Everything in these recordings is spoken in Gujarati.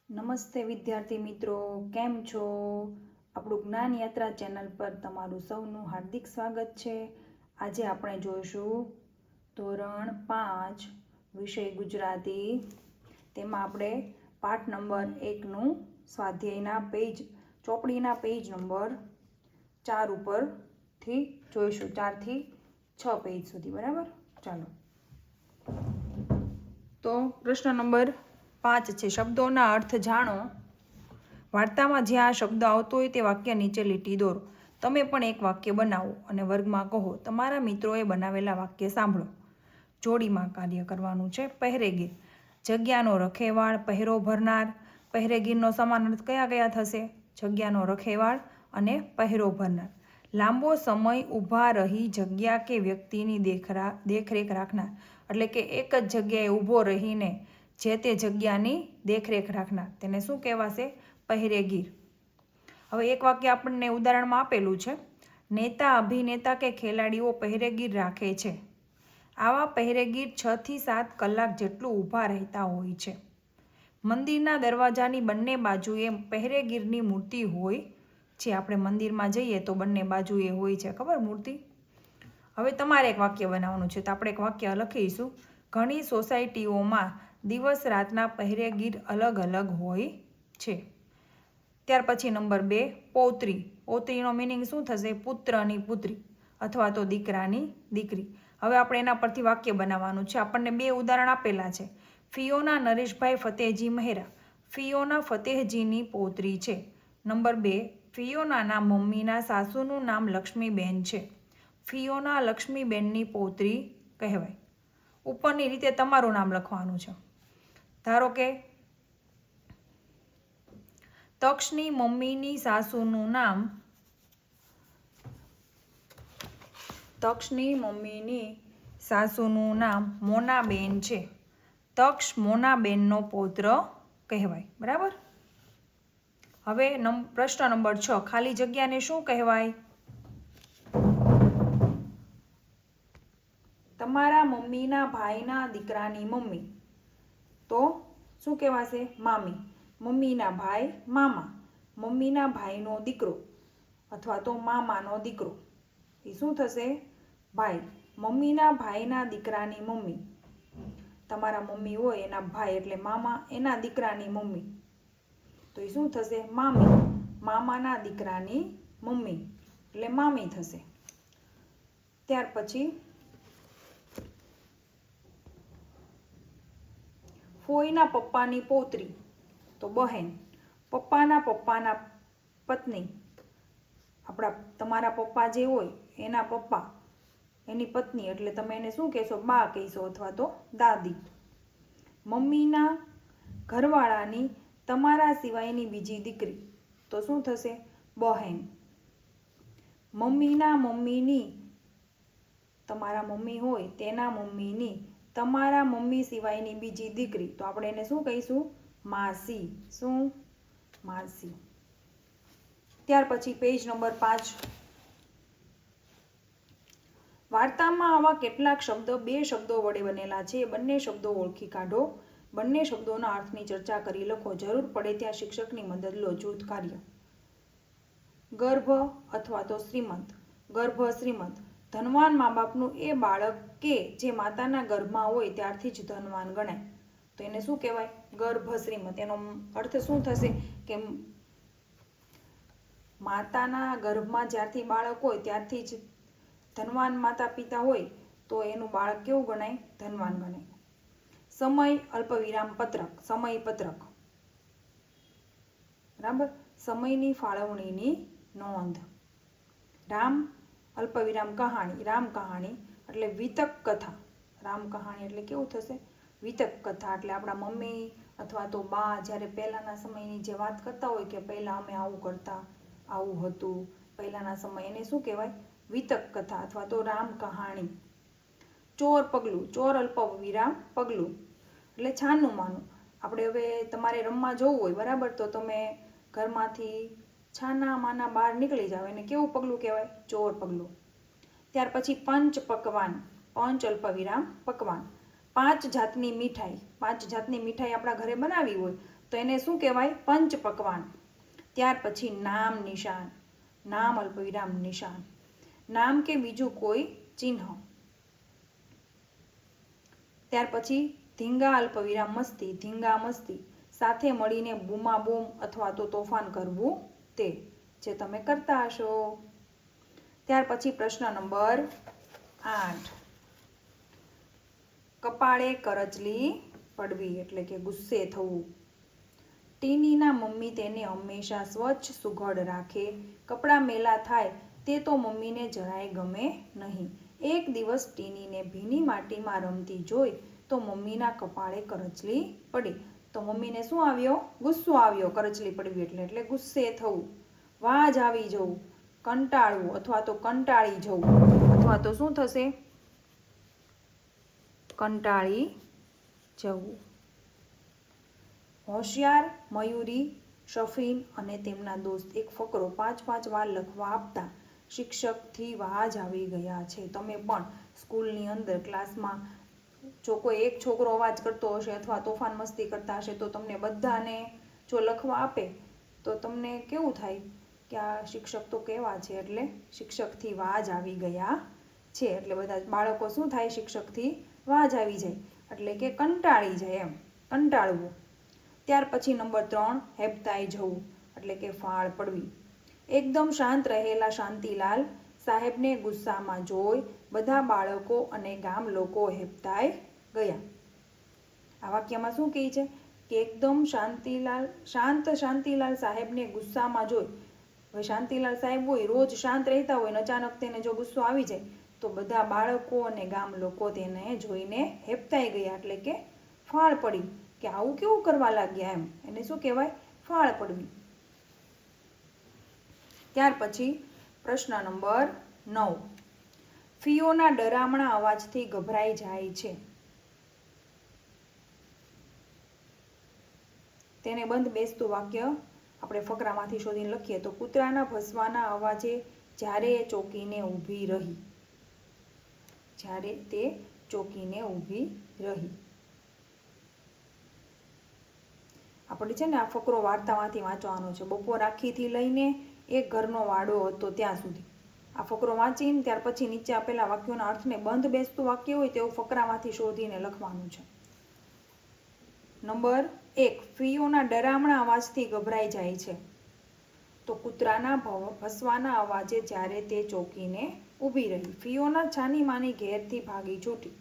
નમસ્તે વિદ્યાર્થી મિત્રો, કેમ છો? આપણું જ્ઞાન યાત્રા ચેનલ પર તમારું સૌનું હાર્દિક સ્વાગત છે. આજે આપણે જોઈશું ધોરણ 5 વિષય ગુજરાતી. તેમાં આપણે પાઠ નંબર 1નું સ્વાધ્યાયના ચોપડીના પેજ નંબર 4 ઉપરથી જોઈશું, 4 થી 6 પેજ સુધી. બરાબર, ચાલો. તો પ્રશ્ન નંબર 5 છે, શબ્દોના અર્થ જાણો. વાર્તામાં જ્યાં આ શબ્દ આવતો હોય તે વાક્ય નીચે લીટી દોરો. તમે પણ એક વાક્ય બનાવો અને વર્ગમાં કહો. તમારા મિત્રોએ બનાવેલા વાક્ય સાંભળો. જોડીમાં કાર્ય કરવાનું છે. પહેરેગીર, જગ્યાનો રખેવાળ, પહેરો ભરનાર. પહેરેગીરનો સમાન અર્થ કયા કયા થશે? જગ્યાનો રખેવાળ અને પહેરો ભરનાર. લાંબો સમય ઊભા રહી જગ્યા કે વ્યક્તિની દેખરેખ રાખનાર, એટલે કે એક જ જગ્યાએ ઊભો રહીને જે તે જગ્યાની દેખરેખ રાખનાર, તેને શું કહેવાશે? પહેરેગીર. હવે એક વાક્ય આપણને ઉદાહરણમાં આપેલું છે. નેતા, અભિનેતા કે ખેલાડીઓ પહેરેગીર રાખે છે. આવા પહેરેગીર 6 થી 7 કલાક જેટલું ઊભા રહેતા હોય છે. મંદિરના દરવાજાની બંને બાજુએ પહેરેગીરની મૂર્તિ હોય છે. આપણે મંદિરમાં જઈએ તો બંને બાજુએ હોય છે, ખબર, મૂર્તિ. હવે તમારે એક વાક્ય બનાવવાનું છે, તો આપણે એક વાક્ય લખીશું. ઘણી સોસાયટીઓમાં દિવસ રાતના પહેરેગીર અલગ અલગ હોય છે. ત્યાર પછી નંબર 2, પૌત્રી. પૌત્રીનો મિનિંગ શું થશે? પુત્રની પુત્રી અથવા તો દીકરાની દીકરી. હવે આપણે એના પરથી વાક્ય બનાવવાનું છે. આપણને 2 ઉદાહરણ આપેલા છે. ફિયોના નરેશભાઈ ફતેહજી મહેરા. ફિયોના ફતેહજીની પૌત્રી છે. નંબર 2, ફિયોનાના મમ્મીના સાસુનું નામ લક્ષ્મીબેન છે. ફિયોના લક્ષ્મીબેનની પૌત્રી કહેવાય. ઉપરની રીતે તમારું નામ લખવાનું છે. ધારો કે તક્ષની મમ્મીની સાસુનું નામ, તક્ષની મમ્મીની સાસુનું નામ મોનાબેન છે. તક્ષ મોનાબેનનો પૌત્ર કહેવાય. બરાબર. હવે પ્રશ્ન નંબર 6, ખાલી જગ્યાને શું કહેવાય? તમારા મમ્મીના ભાઈના દીકરાની મમ્મી તો શું કહેવાશે? મામી. મમ્મીના ભાઈ મામા. મમ્મીના ભાઈનો દીકરો અથવા તો મામાનો દીકરો, એ શું થશે? ભાઈ. મમ્મીના ભાઈના દીકરાની મમ્મી, તમારા મમ્મી હોય એના ભાઈ એટલે મામા, એના દીકરાની મમ્મી, તો એ શું થશે? મામી. મામાના દીકરાની મમ્મી એટલે મામી થશે. ત્યાર પછી ફોઈના પપ્પાની પૌત્રી તો બહેન. પપ્પાના પત્ની, તમારા પપ્પા જે હોય એના પપ્પા, એની પત્ની, એટલે તમે એને શું કહેશો? બા કહેશો અથવા તો દાદી. મમ્મીના ઘરવાળાની તમારા સિવાયની બીજી દીકરી તો શું થશે? બહેન. મમ્મીના મમ્મીની, તમારા મમ્મી હોય તેના મમ્મીની તમારા મમ્મી સિવાયની બીજી દીકરી, તો આપણે એને શું કહીશું? માસી. શું? માસી. ત્યાર પછી પેજ નંબર 5. વાર્તામાં આવા કેટલાક શબ્દ 2 શબ્દો વડે બનેલા છે. બંને શબ્દો ઓળખી કાઢો. બંને શબ્દોના અર્થની ચર્ચા કરી લખો. જરૂર પડે ત્યાં શિક્ષકની મદદ લો. જૂથ કાર્ય. ગર્ભ અથવા તો શ્રીમંત. ગર્ભ, શ્રીમંત. ધનવાન મા બાપનું એ બાળક કે જે માતાના ગર્ભમાં હોય ત્યારથી જ ધનવાન ગણાય, તો એને શું કહેવાય? ગર્ભ શ્રીમંત. એનો અર્થ શું થશે? કે માતાના ગર્ભમાં જ્યારથી બાળક હોય ત્યારથી જ ધનવાન માતા પિતા હોય તો એનું બાળક કેવું ગણાય? ધનવાન ગણાય. સમય અલ્પવિરામ પત્રક. સમય પત્રક. બરાબર. સમયની ફાળવણીની નોંધ. રામ અલ્પવિરામ કહાણી. રામ કહાણી એટલે વિતક કથા. રામ કહાણી એટલે કેવું થશે? વિતક કથા. એટલે આપણા મમ્મી અથવા તો બા જ્યારે પહેલાંના સમયની જે વાત કરતા હોય કે પહેલાં અમે આવું કરતા, આવું હતું પહેલાંના સમય, એને શું કહેવાય? વિતક કથા અથવા તો રામ કહાણી. ચોર પગલું. ચોર અલ્પવિરામ પગલું એટલે છાનું માનું. આપણે હવે તમારે રમવા જવું હોય, બરાબર, તો તમે ઘરમાંથી છાના માના બહાર નીકળી જાવ, એને કેવું પગલું કહેવાય? ચોર પગલું. ત્યાર પછી પંચ પકવાન. પંચ અલ્પવિરામ પકવાન. 5 જાતની મીઠાઈ. 5 જાતની મીઠાઈ આપણા ઘરે બનાવી હોય તો એને શું કહેવાય? પંચ પકવાન. ત્યાર પછી નામ નિશાન, નામ અલ્પવિરામ નિશાન, નામ કે બીજું કોઈ ચિહ્ન. ત્યાર પછી ધીંગા અલ્પવિરામ મસ્તી, ધીંગા મસ્તી, સાથે મળીને બૂમાબૂમ અથવા તો તોફાન કરવું તે, જે તમે કરતા હશો. ત્યાર પછી પ્રશ્ન નંબર 8, કપાળે કરચલી પડવી એટલે કે ગુસ્સે થવું. ટીનીના મમ્મી તેને હંમેશા સ્વચ્છ સુઘડ રાખે, કપડાં મેલા થાય તે તો મમ્મીને જરાય ગમે નહીં. એક દિવસ ટીનીને ભીની માટીમાં રમતી જોઈ તો મમ્મીના કપાળે કરચલી પડી. તો મમ્મીને શું આવ્યો? ગુસ્સો આવ્યો. કરચલી પડવી એટલે ગુસ્સે થવું, વાજ આવી જવું, કંટાળવું અથવા તો કંટાળી જવું, અથવા તો શું થશે? કંટાળી જવું. હોશિયાર, મયુરી, શફીન અને તેમના દોસ્ત એક ફકરો 5-5 વાર લખવા આપતા શિક્ષકથી વાજ આવી ગયા છે. તમે પણ સ્કૂલની અંદર ક્લાસમાં જો કોઈ એક છોકરો અવાજ કરતો હશે અથવા તોફાન મસ્તી કરતા હશે તો તમને બધાને જો લખવા આપે તો તમને કેવું થાય કે આ શિક્ષક તો કેવા છે? એટલે શિક્ષકથી વાજ આવી ગયા છે. એટલે બધા બાળકો શું થાય? શિક્ષકથી વાજ આવી જાય એટલે કે કંટાળી જાય, એમ કંટાળવું. ત્યાર પછી નંબર 3, હેબતાઈ જવું એટલે કે ફાળ પડવી. એકદમ શાંત રહેલા શાંતિલાલ સાહેબને ગુસ્સામાં જોઈ બધા બાળકો અને ગામ લોકો હેબતાઈ ગયા. આ વાક્યમાં શું કહે છે કે એકદમ શાંત શાંતિલાલ સાહેબને ગુસ્સામાં જોઈ. હવે શાંતિલાલ સાહેબ હોય, રોજ શાંત રહેતા હોય, અચાનક તેને જો ગુસ્સો આવી જાય તો બધા બાળકો અને ગામ લોકો તેને જોઈને હેબતાઈ ગયા એટલે કે ફાળ પડી, કે આવું કેવું કરવા લાગ્યા, એમ. એને શું કહેવાય? ફાળ પડવી. ત્યાર પછી પ્રશ્ન નંબર 9, ફિયોના ડરામણા અવાજથી ગભરાઈ જાય છે. તેને બંધ બેસતું વાક્ય આપણે ફકરામાંથી શોધીને લખીએ તો કૂતરાના ભસવાના અવાજે જ્યારે એ ચોંકીને ઊભી રહી, જ્યારે તે ચોંકીને ઊભી રહી. આપણે છે ને આ ફકરો વાર્તામાંથી વાંચવાનો છે. બપોર આખીથી લઈને એક ઘરનો વાડો હતો ત્યાં સુધી. આ ફકરો વાંચીને ત્યાર પછી નીચે આપેલા વાક્યોના અર્થને બંધ બેસતું વાક્ય હોય તેવું ફકરામાંથી શોધીને લખવાનું છે. નંબર 1, ફિયોના ડરામણા અવાજથી ગભરાઈ જાય છે. તો કૂતરાના ભસવાના અવાજે જ્યારે તે ચોંકીને ઊભી રહી. ફિયોના છાની માની ઘેરથી ભાગી છૂટી.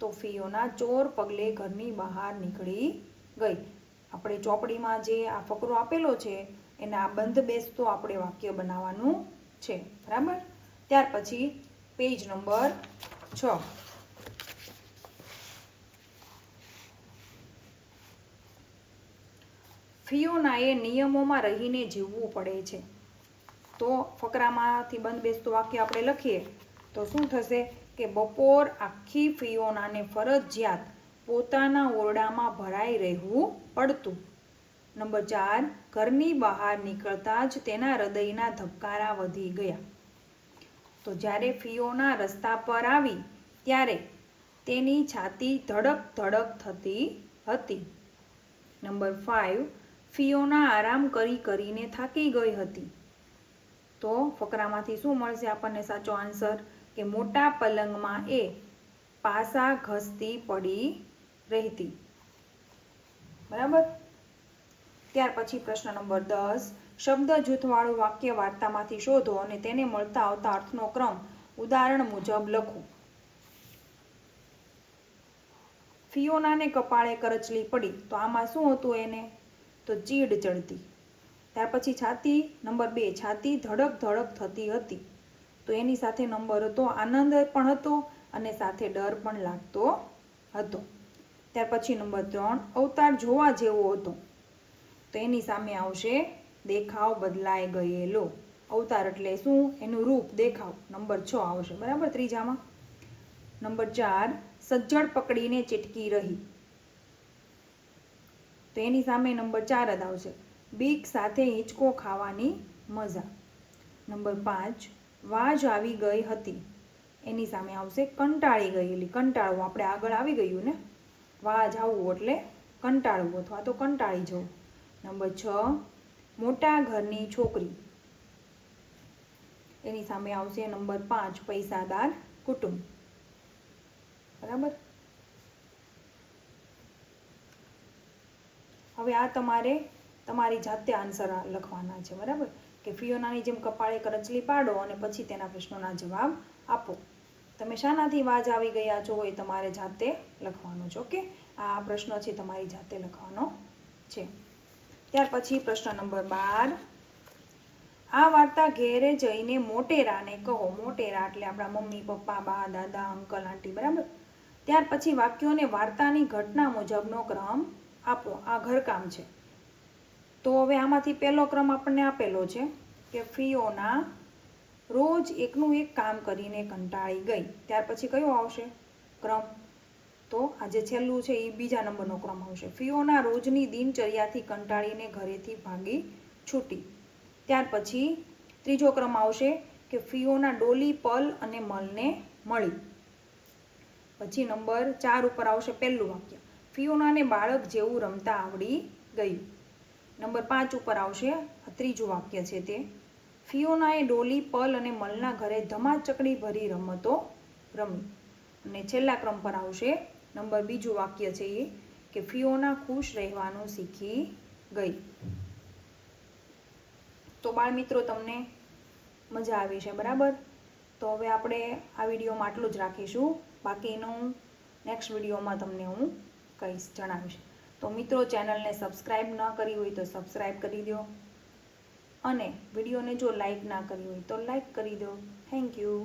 તો ફિયોના ચોર પગલે ઘરની બહાર નીકળી ગઈ. આપણે ચોપડીમાં જે આ ફકરો આપેલો છે એના આ બંધ બેસતો આપણે વાક્ય બનાવવાનું છે, બરાબર. ત્યાર પછી પેજ નંબર 6, ફિયોનાએ નિયમોમાં રહીને જીવવું પડે છે. તો ફકરામાંથી બંધ બેસતું વાક્ય આપણે લખીએ તો શું થશે કે બપોર આખી ફિયોનાને ફરજિયાત પોતાના ઓરડામાં ભરાઈ રહેવું પડતું. નંબર 4, ઘરની બહાર નીકળતા જ તેના હૃદયના ધબકારા વધી ગયા. તો જ્યારે ફિયોના રસ્તા પર આવી ત્યારે તેની છાતી ધડક ધડક થતી હતી. નંબર 5, ફિયોના આરામ કરીને થાકી ગઈ હતી. તો ફકરામાંથી શું મળશે આપણને સાચો આન્સર? કે મોટા પલંગમાં એ પાસા ઘસતી પડી રહેતી, બરાબર. ત્યાર પછી પ્રશ્ન નંબર 10, શબ્દ જૂથવાળું વાક્ય વાર્તામાંથી શોધો અને તેને મળતા આવતા અર્થનો ક્રમ ઉદાહરણ મુજબ લખો. ફિયોનાને કપાળે કરચલી પડી. તો આમાં શું હતું? એને તો ચીડ ચડતી. ત્યાર પછી છાતી, નંબર 2, છાતી ધડક ધડક થતી હતી. તો એની સાથે નંબર હતો આનંદ પણ હતો અને સાથે ડર પણ લાગતો હતો. ત્યાર પછી નંબર 3, અવતાર જોવા જેવો હતો. તો એની સામે આવશે દેખાવ બદલાઈ ગયેલો. અવતાર એટલે શું? એનું રૂપ, દેખાવ. નંબર 6 આવશે, બરાબર, ત્રીજામાં. નંબર 4, સજ્જડ પકડીને ચીટકી રહી. તો એની સામે નંબર 4 જ આવશે. બીક સાથે હિંચકો ખાવાની મજા. નંબર 5, વાજ આવી ગઈ હતી. એની સામે આવશે કંટાળી ગયેલી. કંટાળવું આપણે આગળ આવી ગયું ને, વાજ આવવું એટલે કંટાળવું અથવા તો કંટાળી જવું. નંબર 6 મોટા ઘરની છોકરી. એની સામે આવશે નંબર 5 પૈસાદાર કુટુંબ. બરાબર. હવે આ તમારે તમારી જાતે આન્સર લખવાના છે. બરાબર, કે ફિયોનાની જેમ કપાળે કરચલી પાડો અને પછી તેના પ્રશ્નોના જવાબ આપો. તમે શાનાથી વાજ આવી ગયા છો એ તમારે જાતે લખવાનું છે. ઓકે, આ પ્રશ્ન છે તમારી જાતે લખવાનો છે. ત્યાર પછી પ્રશ્ન નંબર 12, આ વાર્તા ઘેરે જઈને મોટેરાને કહો. મોટેરા એટલે આપણા મમ્મી, પપ્પા, બા, દાદા, અંકલ, આંટી. બરાબર. ત્યાર પછી વાક્યોને વાર્તાની ઘટના મુજબનો ક્રમ આપો. આ ઘરકામ છે. તો હવે આમાંથી પહેલો ક્રમ આપણને આપેલો છે કે ફિયોના રોજ એકનું એક કામ કરીને કંટાળી ગઈ. ત્યાર પછી કયો આવશે ક્રમ? તો આ જે છેલ્લું છે એ બીજા નંબરનો ક્રમ આવશે. ફિયોના રોજની દિનચર્યાથી કંટાળીને ઘરેથી ભાગી છૂટી. ત્યાર પછી ત્રીજો ક્રમ આવશે કે ફિયોના ડોલી, પલ અને મલને મળી. પછી નંબર 4 ઉપર આવશે પહેલું વાક્ય, ફિયોનાને બાળક જેવું રમતા આવડી ગયું. નંબર 5 ઉપર આવશે ત્રીજું વાક્ય છે તે, ફિયોનાએ ડોલી, પલ અને મલના ઘરે ધમાચકડી ભરી રમતો રમી. અને છેલ્લા ક્રમ પર આવશે નંબર બીજું વાક્ય છે એ કે ફિયોના ખુશ રહેવાનું શીખી ગઈ. તો બાળ મિત્રો, તમને મજા આવી છે. બરાબર. તો હવે આપણે આ વિડીયોમાં આટલું જ રાખીશું. બાકીનું નેક્સ્ટ વિડીયોમાં તમને હું કહીશ, જણાવીશ. તો મિત્રો, ચેનલને સબસ્ક્રાઈબ ન કરી હોય તો સબસ્ક્રાઈબ કરી દો, અને વિડીયોને જો લાઈક ના કરી હોય તો લાઈક કરી દો. Thank you.